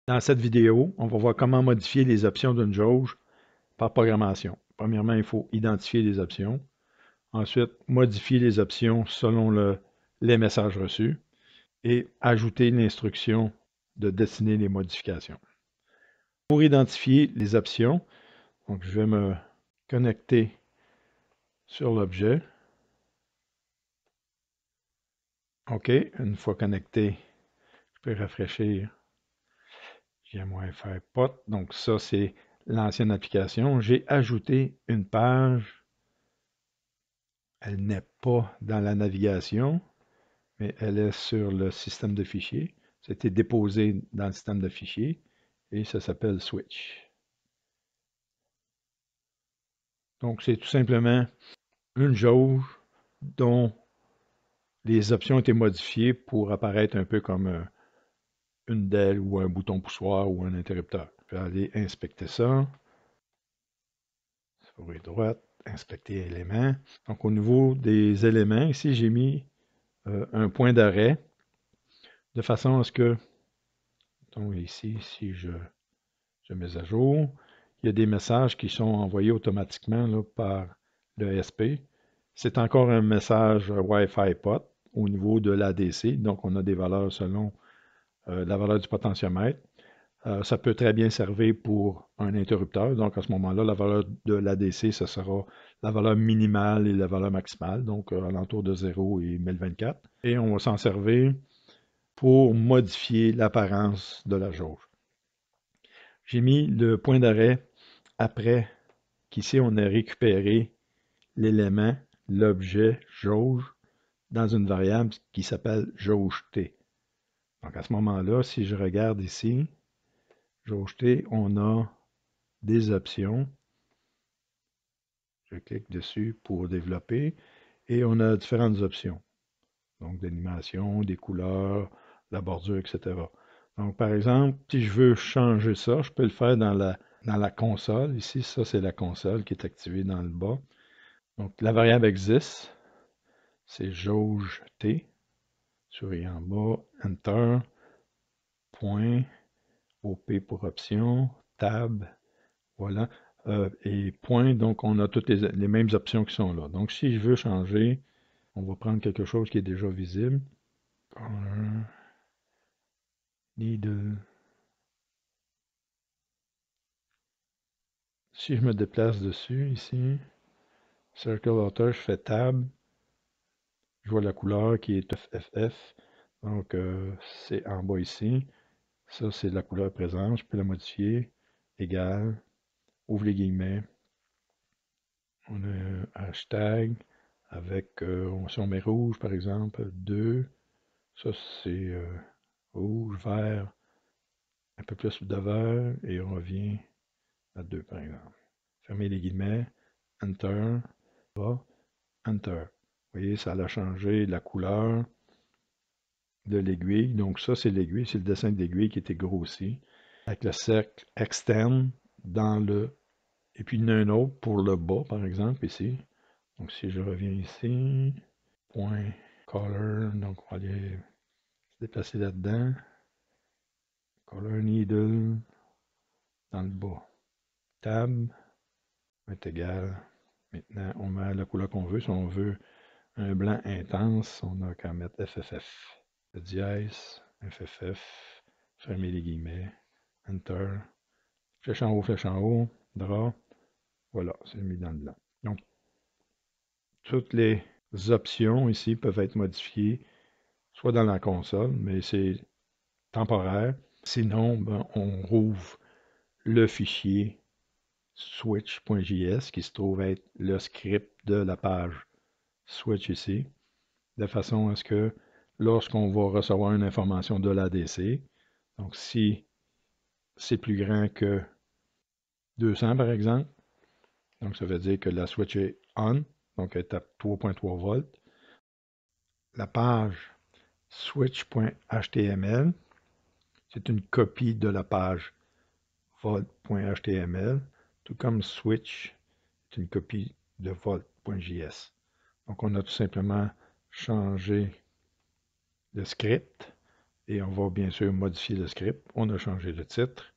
Dans cette vidéo, on va voir comment modifier les options d'une jauge par programmation. Premièrement, il faut identifier les options. Ensuite, modifier les options selon les messages reçus et ajouter l'instruction de dessiner les modifications. Pour identifier les options, donc je vais me connecter sur l'objet. OK, une fois connecté, je peux rafraîchir. J'ai mon FR-POT. Donc ça, c'est l'ancienne application. J'ai ajouté une page. Elle n'est pas dans la navigation, mais elle est sur le système de fichiers. C'était déposé dans le système de fichiers et ça s'appelle Switch. Donc c'est tout simplement une jauge dont les options ont été modifiées pour apparaître un peu comme une DEL ou un bouton poussoir ou un interrupteur. Je vais aller inspecter ça. Souris droite, inspecter éléments. Donc au niveau des éléments, ici j'ai mis un point d'arrêt de façon à ce que, donc ici, si je mets à jour, il y a des messages qui sont envoyés automatiquement là, par le SP. C'est encore un message Wi-Fi POT au niveau de l'ADC, donc on a des valeurs selon la valeur du potentiomètre. Ça peut très bien servir pour un interrupteur. Donc, à ce moment-là, la valeur de l'ADC, ce sera la valeur minimale et la valeur maximale, donc alentour de 0 et 1024. Et on va s'en servir pour modifier l'apparence de la jauge. J'ai mis le point d'arrêt après qu'ici, on a récupéré l'élément, l'objet jauge, dans une variable qui s'appelle jauge T. Donc, à ce moment-là, si je regarde ici, jauge T, on a des options. Je clique dessus pour développer et on a différentes options. Donc, d'animation, des couleurs, la bordure, etc. Donc, par exemple, si je veux changer ça, je peux le faire dans la console. Ici, ça, c'est la console qui est activée dans le bas. Donc, la variable existe. C'est jauge T. Souris en bas, Enter, point, OP pour option, Tab, voilà. Et point, donc on a toutes les mêmes options qui sont là. Donc, si je veux changer, on va prendre quelque chose qui est déjà visible. Color, needle. Si je me déplace dessus, ici, Circle Author, je fais Tab. Je vois la couleur qui est FF. Donc, c'est en bas ici. Ça, c'est la couleur présente. Je peux la modifier. Égal. Ouvre les guillemets. On a un hashtag avec, si on met rouge, par exemple, 2. Ça, c'est rouge, vert, un peu plus de vert. Et on revient à 2, par exemple. Fermez les guillemets. Enter. Enter. Vous voyez, ça a changé la couleur de l'aiguille. Donc ça, c'est l'aiguille, c'est le dessin de l'aiguille qui était grossi. Avec le cercle externe dans le... Et puis il y en a un autre pour le bas, par exemple, ici. Donc si je reviens ici, point color, donc on va aller se déplacer là-dedans. Color needle dans le bas. Tab est égal. Maintenant, on met la couleur qu'on veut. Si on veut un blanc intense, on n'a qu'à mettre FFF. Le dièse, FFF, fermer les guillemets, Enter, flèche en haut, drap, voilà, c'est mis dans le blanc. Donc, toutes les options ici peuvent être modifiées, soit dans la console, mais c'est temporaire. Sinon, ben, on rouvre le fichier switch.js qui se trouve être le script de la page switch ici, de façon à ce que lorsqu'on va recevoir une information de l'ADC, donc si c'est plus grand que 200 par exemple, donc ça veut dire que la switch est on, donc elle est à 3.3 volts. La page switch.html, c'est une copie de la page volt.html, tout comme switch est une copie de volt.js. Donc on a tout simplement changé le script Et on va bien sûr modifier le script. On a changé le titre.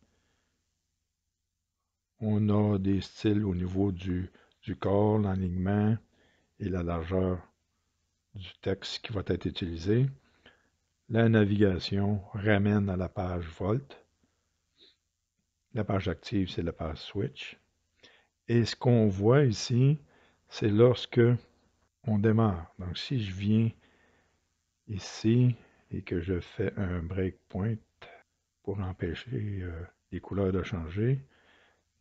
On a des styles au niveau du corps, l'alignement et la largeur du texte qui va être utilisé. La navigation ramène à la page Volt. La page active, c'est la page Switch. Et ce qu'on voit ici, c'est lorsque on démarre. Donc, si je viens ici et que je fais un breakpoint pour empêcher les couleurs de changer,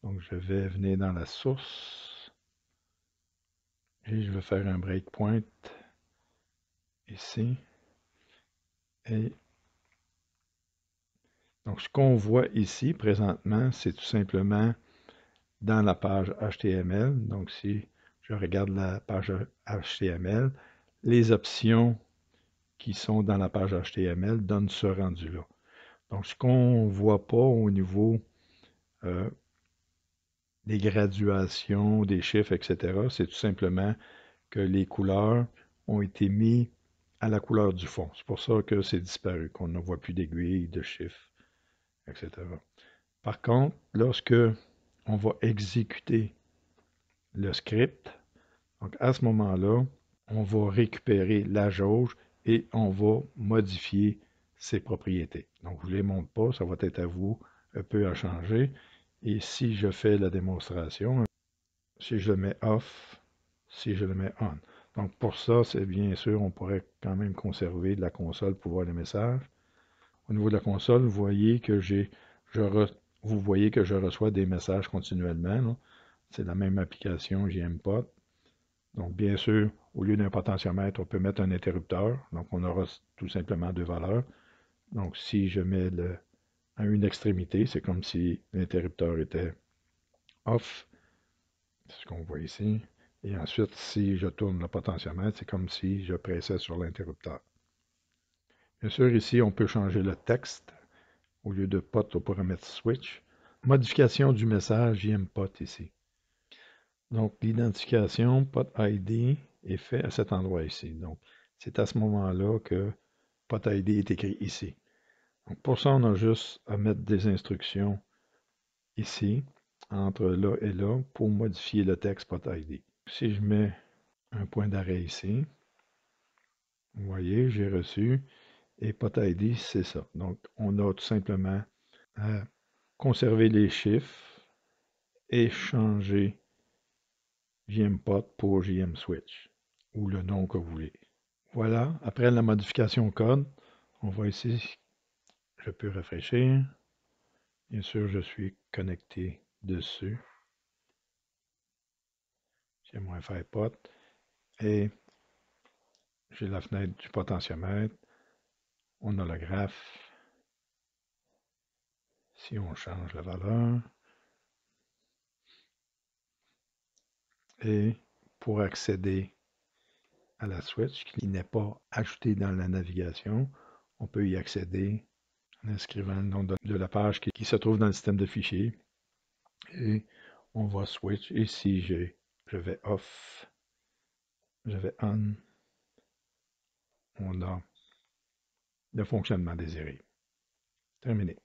donc je vais venir dans la source et je vais faire un breakpoint ici. Et donc, ce qu'on voit ici présentement, c'est tout simplement dans la page HTML. Donc, si je regarde la page HTML, les options qui sont dans la page HTML donnent ce rendu-là. Donc, ce qu'on ne voit pas au niveau des graduations, des chiffres, etc., c'est tout simplement que les couleurs ont été mises à la couleur du fond. C'est pour ça que c'est disparu, qu'on ne voit plus d'aiguilles, de chiffres, etc. Par contre, lorsque on va exécuter le script, donc à ce moment-là, on va récupérer la jauge et on va modifier ses propriétés. Donc, je ne les montre pas, ça va être à vous un peu à changer. Et si je fais la démonstration, si je le mets off, si je le mets on. Donc, pour ça, c'est bien sûr, on pourrait quand même conserver de la console pour voir les messages. Au niveau de la console, vous voyez que je reçois des messages continuellement. C'est la même application JMPOT. Donc, bien sûr, au lieu d'un potentiomètre, on peut mettre un interrupteur. Donc, on aura tout simplement deux valeurs. Donc, si je mets à une extrémité, c'est comme si l'interrupteur était off. C'est ce qu'on voit ici. Et ensuite, si je tourne le potentiomètre, c'est comme si je pressais sur l'interrupteur. Bien sûr, ici, on peut changer le texte. Au lieu de pot, on pourrait mettre switch. Modification du message JMPOT ici. Donc, l'identification pot ID est fait à cet endroit ici. Donc, c'est à ce moment-là que pot ID est écrit ici. Donc, pour ça, on a juste à mettre des instructions ici, entre là et là, pour modifier le texte pot ID. Si je mets un point d'arrêt ici, vous voyez, j'ai reçu, et pot ID, c'est ça. Donc, on a tout simplement à conserver les chiffres et changer JMPOT pour JMSwitch, ou le nom que vous voulez. Voilà, après la modification code, on va ici, je peux rafraîchir. Bien sûr, je suis connecté dessus. J'ai mon FirePot et j'ai la fenêtre du potentiomètre. On a le graphe. Si on change la valeur, et pour accéder à la switch qui n'est pas ajoutée dans la navigation, on peut y accéder en inscrivant le nom de la page qui se trouve dans le système de fichiers. Et on va switch. Et si je vais off, je vais on, on a le fonctionnement désiré. Terminé.